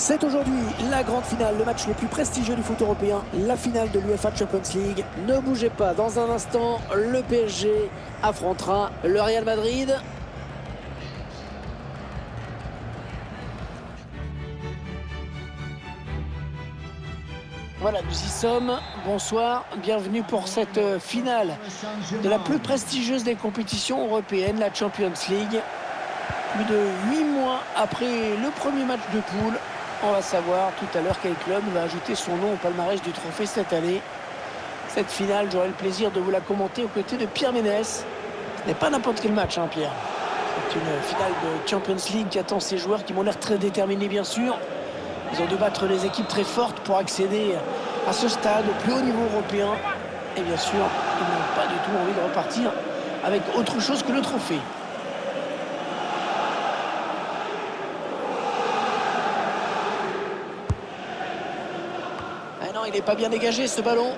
C'est aujourd'hui la grande finale, le match le plus prestigieux du foot européen, la finale de l'UEFA Champions League. Ne bougez pas, dans un instant, le PSG affrontera le Real Madrid. Voilà, nous y sommes. Bonsoir, bienvenue pour cette finale de la plus prestigieuse des compétitions européennes, la Champions League. Plus de 8 mois après le premier match de poule, on va savoir tout à l'heure quel club va ajouter son nom au palmarès du trophée cette année. Cette finale, j'aurai le plaisir de vous la commenter aux côtés de Pierre Ménès. Ce n'est pas n'importe quel match, hein, Pierre. C'est une finale de Champions League qui attend ses joueurs qui m'ont l'air très déterminés, bien sûr. Ils ont dû battre des équipes très fortes pour accéder à ce stade au plus haut niveau européen. Et bien sûr, ils n'ont pas du tout envie de repartir avec autre chose que le trophée. Ah non, il n'est pas bien dégagé ce ballon.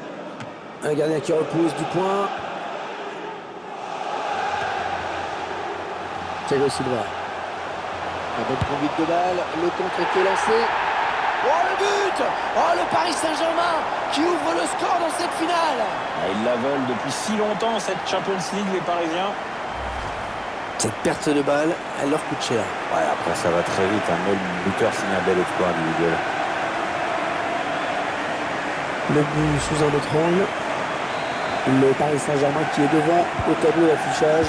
Un gardien qui repousse du point. Thiago Silva. La bonne conduite de balle, le contre était lancé. Oh le but! Oh le Paris Saint-Germain qui ouvre le score dans cette finale. Ils la veulent depuis si longtemps cette Champions League, les Parisiens. Cette perte de balle, elle leur coûte cher. Ouais, après ça va très vite, mais le buteur signe un bel exploit individuel. Le but sous un autre angle. Le Paris Saint-Germain qui est devant au tableau d'affichage.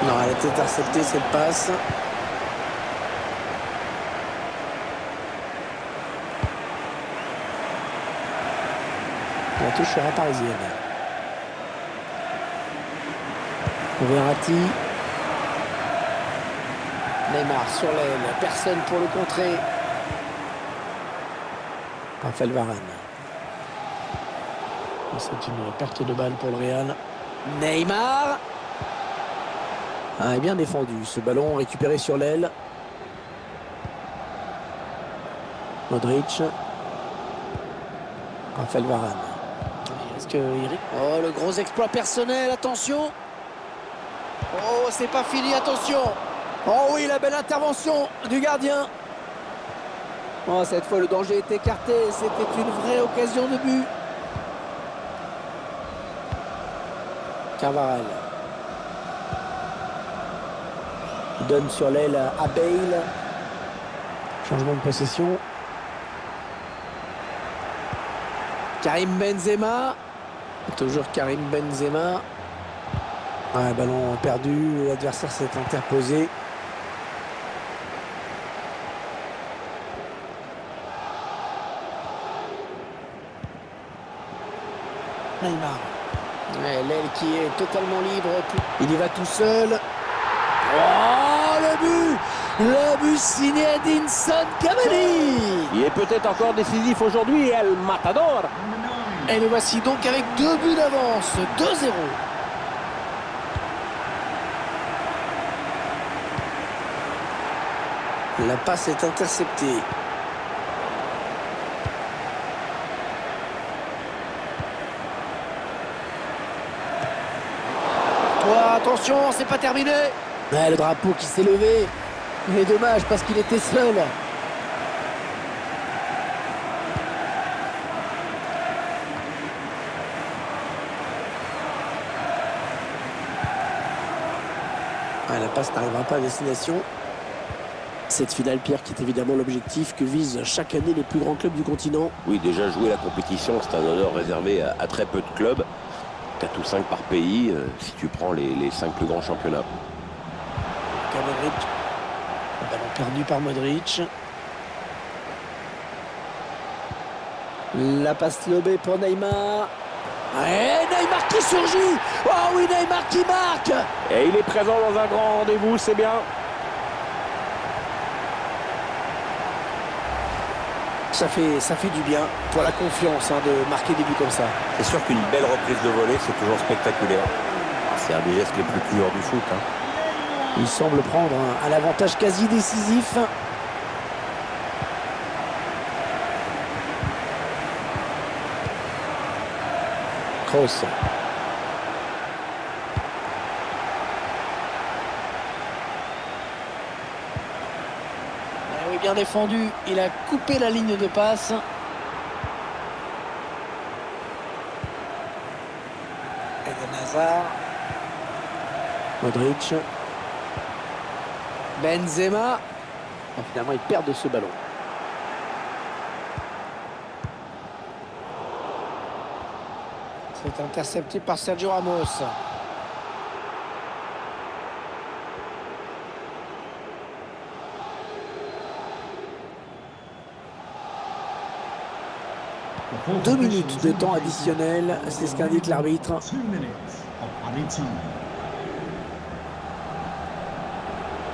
Non, elle a été interceptée cette passe. La touche sera parisienne. Verratti. Neymar sur l'aile. Personne pour le contrer. Raphaël Varane. C'est une perte de balle pour le Real. Neymar. Ah, est bien défendu. Ce ballon récupéré sur l'aile. Modric. Raphaël Varane. Oh, le gros exploit personnel, attention. Oh, c'est pas fini, attention. Oh oui, la belle intervention du gardien. Oh, cette fois, le danger est écarté. C'était une vraie occasion de but. Carvajal. Il donne sur l'aile à Bale. Changement de possession. Karim Benzema. Toujours Karim Benzema. Ouais, ballon perdu. L'adversaire s'est interposé. Neymar. Ouais, l'aile qui est totalement libre. Il y va tout seul. Oh, le but! Le but signé Edinson Cavani. Il est peut-être encore décisif aujourd'hui, El Matador. Et le voici donc avec 2 buts d'avance, 2-0. La passe est interceptée. Oh, attention, c'est pas terminé. Ouais, le drapeau qui s'est levé. Il est dommage parce qu'il était seul. La passe n'arrivera pas à destination. Cette finale, Pierre, qui est évidemment l'objectif que visent chaque année les plus grands clubs du continent. Oui, déjà jouer la compétition, c'est un honneur réservé à très peu de clubs. 4 ou 5 par pays, si tu prends les 5 plus grands championnats. Modric. Le ballon perdu par Modric. La passe lobée pour Neymar. Et Neymar qui surgit. Oh oui, Neymar qui marque. Et il est présent dans un grand rendez-vous, c'est bien. Ça fait du bien pour la confiance de marquer des buts comme ça. C'est sûr qu'une belle reprise de volée, c'est toujours spectaculaire. C'est un des gestes les plus purs du foot. Il semble prendre un avantage quasi décisif. Kroos. C'est bien défendu. Il a coupé la ligne de passe. Eden Hazard. Modric. Benzema. Et finalement, ils perdent ce ballon. C'est intercepté par Sergio Ramos. Deux minutes de temps additionnel, c'est ce qu'indique l'arbitre.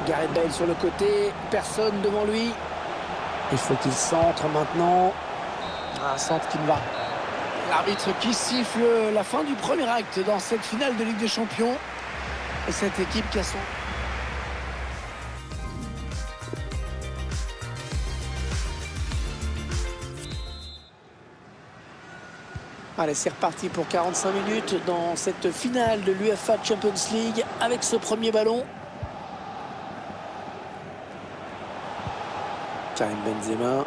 Gareth Bale sur le côté, personne devant lui. Il faut qu'il centre maintenant. Un centre qui ne va. L'arbitre qui siffle la fin du premier acte dans cette finale de Ligue des Champions. Et cette équipe qui a son... Allez, c'est reparti pour 45 minutes dans cette finale de l'UEFA Champions League avec ce premier ballon. Karim Benzema.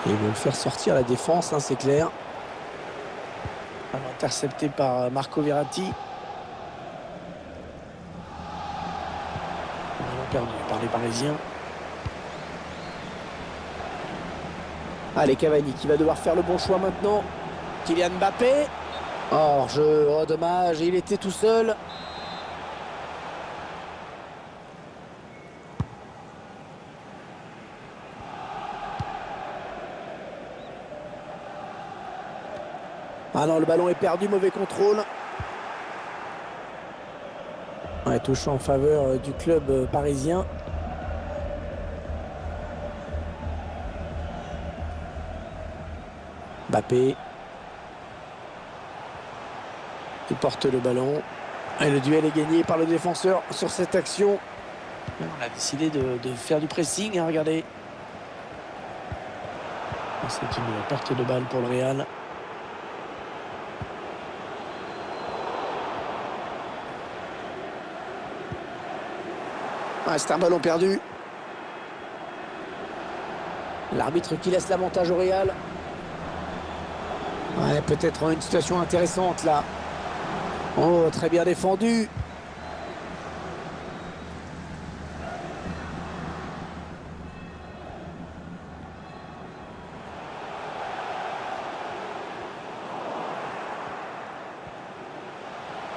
Et ils veulent faire sortir la défense, hein, c'est clair. Alors, intercepté par Marco Verratti. Ballon perdu par les Parisiens. Allez, Cavani qui va devoir faire le bon choix maintenant. Kylian Mbappé. Hors-jeu, oh dommage, il était tout seul. Ah non, le ballon est perdu, mauvais contrôle. Ouais, touche en faveur du club parisien. Mbappé. Il porte le ballon. Et le duel est gagné par le défenseur sur cette action. On a décidé de faire du pressing, hein, regardez. C'est une perte de balle pour le Real. Ah, c'est un ballon perdu. L'arbitre qui laisse l'avantage au Real. Ouais, peut-être une situation intéressante là. Oh, très bien défendu.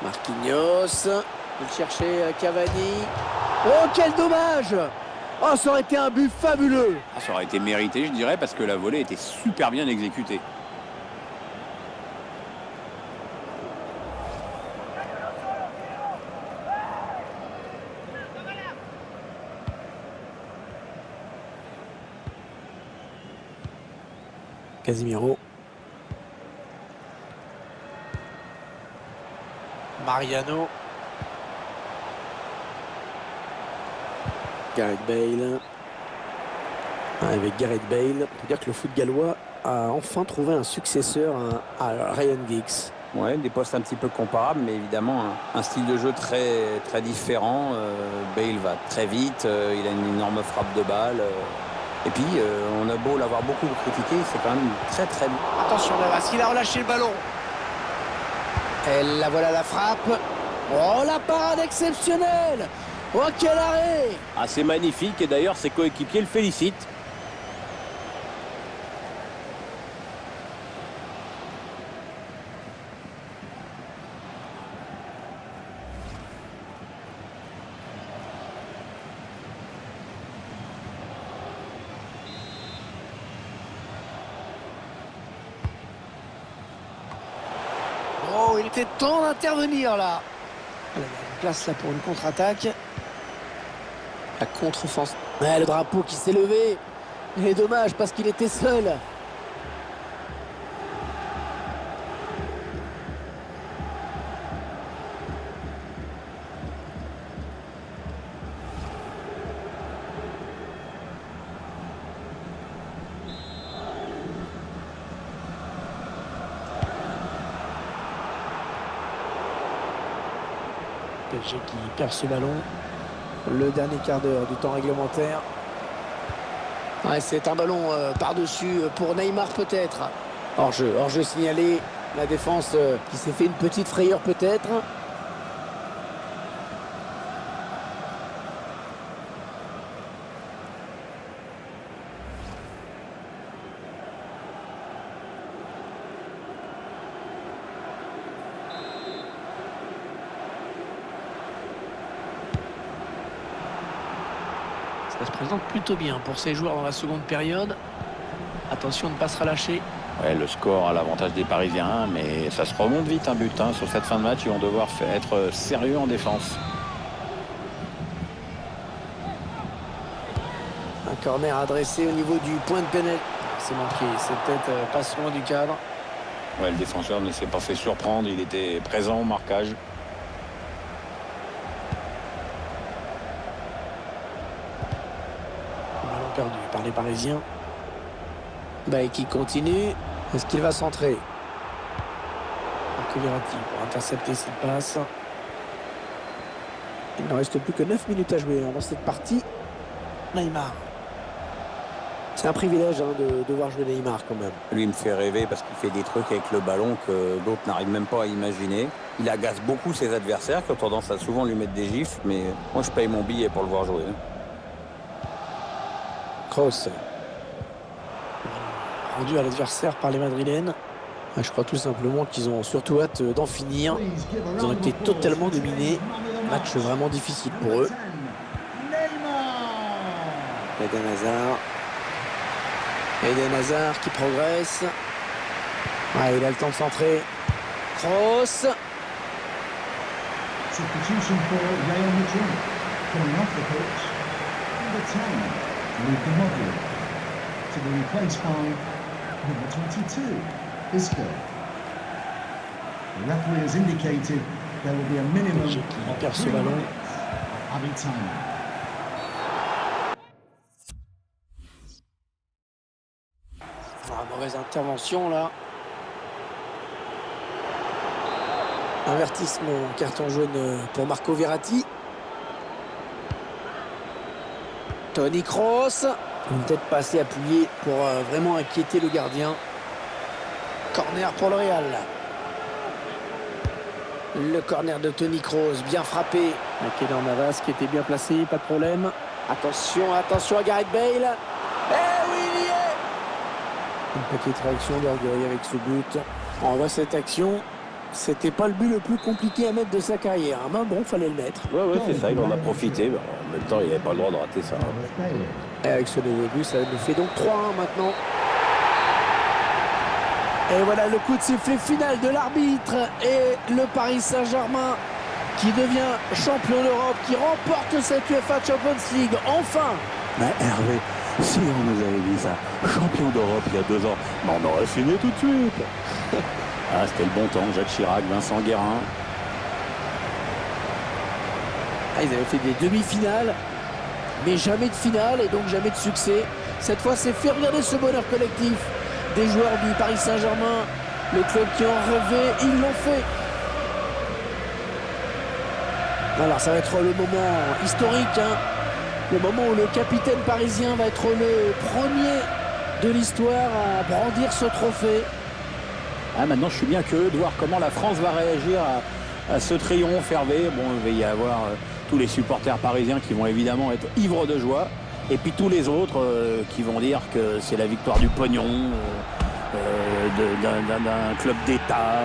Marquinhos. Il cherchait Cavani. Oh, quel dommage! Oh, ça aurait été un but fabuleux. Ah, ça aurait été mérité, je dirais, parce que la volée était super bien exécutée. Casemiro. Mariano. Gareth Bale. Avec Gareth Bale, on peut dire que le foot gallois a enfin trouvé un successeur à Ryan Giggs. Ouais, des postes un petit peu comparables, mais évidemment un style de jeu très, très différent. Bale va très vite, il a une énorme frappe de balle. Et puis, on a beau l'avoir beaucoup critiqué, c'est quand même très très bon. Attention Navas, il a relâché le ballon. Et la voilà la frappe. Oh, la parade exceptionnelle. Oh, quel arrêt. Ah, c'est magnifique et d'ailleurs ses coéquipiers le félicitent. Oh, il était temps d'intervenir là. Il y a une place là pour une contre-attaque. La contre-offense. Ouais, le drapeau qui s'est levé. Il est dommage parce qu'il était seul. PSG qui perd ce ballon. Le dernier quart d'heure du temps réglementaire. Ouais, c'est un ballon par-dessus pour Neymar peut-être. Hors-jeu signalé. La défense qui s'est fait une petite frayeur peut-être. Ça se présente plutôt bien pour ces joueurs dans la seconde période. Attention de ne pas se relâcher. Ouais, le score a l'avantage des Parisiens, mais ça se remonte vite un but sur cette fin de match. Ils vont devoir être sérieux en défense. Un corner adressé au niveau du point de pénal. C'est manqué, c'est peut-être pas loin du cadre. Ouais, le défenseur ne s'est pas fait surprendre, il était présent au marquage. Ballon perdu par les Parisiens. Qui continue. Est-ce qu'il va centrer? Marco Verratti pour intercepter cette passe. Il ne reste plus que 9 minutes à jouer dans cette partie. Neymar. C'est un privilège de voir jouer Neymar quand même. Lui, il me fait rêver parce qu'il fait des trucs avec le ballon que d'autres n'arrivent même pas à imaginer. Il agace beaucoup ses adversaires qui ont tendance à souvent lui mettre des gifles, mais moi, je paye mon billet pour le voir jouer. Kroos. Rendu à l'adversaire par les Madrilènes. Je crois tout simplement qu'ils ont surtout hâte d'en finir. Ils ont été totalement dominés. Match vraiment difficile pour eux. Eden Hazard. Eden Hazard qui progresse. Ouais, il a le temps de centrer. Kroos. Substitution for Real Madrid. Coming off the pitch, number 10, Luka Modric, to be replaced by number 22, Isco. The referee has indicated there will be a minimum Qui of perd ce 3 ballon. minutes of added time. Mauvaise intervention là. Avertissement, carton jaune pour Marco Verratti. Toni Kroos. Une tête pas assez appuyée pour vraiment inquiéter le gardien. Corner pour le Real. Le corner de Toni Kroos, bien frappé. Keylor Navas qui était bien placé, pas de problème. Attention à Gareth Bale. Eh oui, il y est. Une petite réaction d'orgueil avec ce but. On voit cette action. C'était pas le but le plus compliqué à mettre de sa carrière. Mais bon, fallait le mettre. Ouais, c'est ça, il en a profité. En même temps, il n'avait pas le droit de rater ça. Et avec ce nouveau but, ça nous fait donc 3-1 maintenant. Et voilà le coup de sifflet final de l'arbitre. Et le Paris Saint-Germain qui devient champion d'Europe, qui remporte cette UEFA Champions League. Enfin. Mais Hervé, si on nous avait dit ça, champion d'Europe il y a 2 ans, on aurait signé tout de suite. Ah, c'était le bon temps, Jacques Chirac, Vincent Guérin. Ils avaient fait des demi-finales, mais jamais de finale et donc jamais de succès. Cette fois, c'est fait. Regarder ce bonheur collectif des joueurs du Paris Saint-Germain, le club qui en rêvait, ils l'ont fait. Alors, ça va être le moment historique, le moment où le capitaine parisien va être le premier de l'histoire à brandir ce trophée. Ah, maintenant, je suis bien curieux de voir comment la France va réagir à ce triomphe, Hervé. Bon, il va y avoir tous les supporters parisiens qui vont évidemment être ivres de joie. Et puis tous les autres qui vont dire que c'est la victoire du pognon, d'un club d'État.